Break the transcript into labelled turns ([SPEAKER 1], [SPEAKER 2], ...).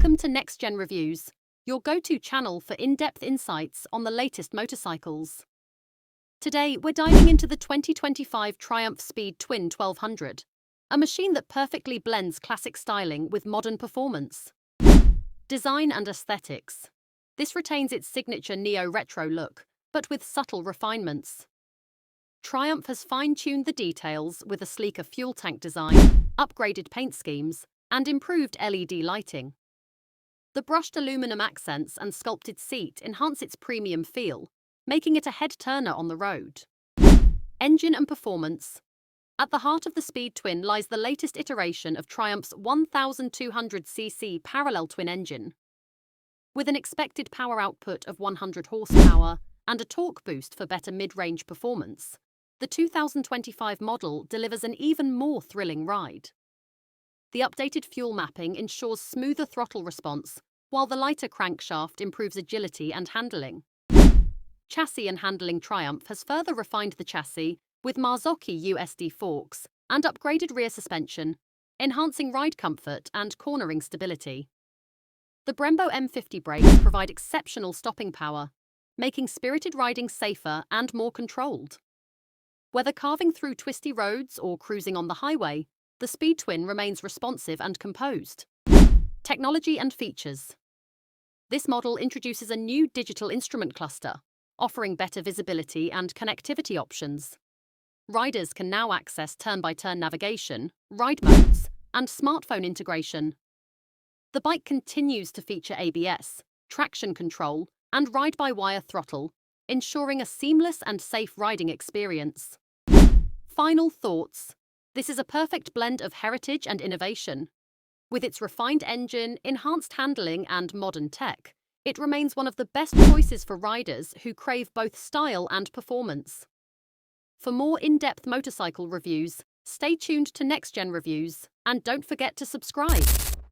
[SPEAKER 1] Welcome to Next Gen Reviews, your go-to channel for in-depth insights on the latest motorcycles. Today, we're diving into the 2025 Triumph Speed Twin 1200, a machine that perfectly blends classic styling with modern performance. Design and aesthetics. This retains its signature neo-retro look, but with subtle refinements. Triumph has fine-tuned the details with a sleeker fuel tank design, upgraded paint schemes, and improved LED lighting. The brushed aluminum accents and sculpted seat enhance its premium feel, making it a head-turner on the road. Engine and performance. At the heart of the Speed Twin lies the latest iteration of Triumph's 1200cc parallel twin engine. With an expected power output of 100 horsepower and a torque boost for better mid-range performance, the 2025 model delivers an even more thrilling ride. The updated fuel mapping ensures smoother throttle response, while the lighter crankshaft improves agility and handling. Chassis and handling. Triumph has further refined the chassis with Marzocchi USD forks and upgraded rear suspension, enhancing ride comfort and cornering stability. The Brembo M50 brakes provide exceptional stopping power, making spirited riding safer and more controlled. Whether carving through twisty roads or cruising on the highway, the Speed Twin remains responsive and composed. Technology and features. This model introduces a new digital instrument cluster, offering better visibility and connectivity options. Riders can now access turn-by-turn navigation, ride modes, and smartphone integration. The bike continues to feature ABS, traction control, and ride-by-wire throttle, ensuring a seamless and safe riding experience. Final thoughts. This is a perfect blend of heritage and innovation. With its refined engine, enhanced handling, and modern tech, it remains one of the best choices for riders who crave both style and performance. For more in-depth motorcycle reviews, stay tuned to Next Gen Reviews, and don't forget to subscribe.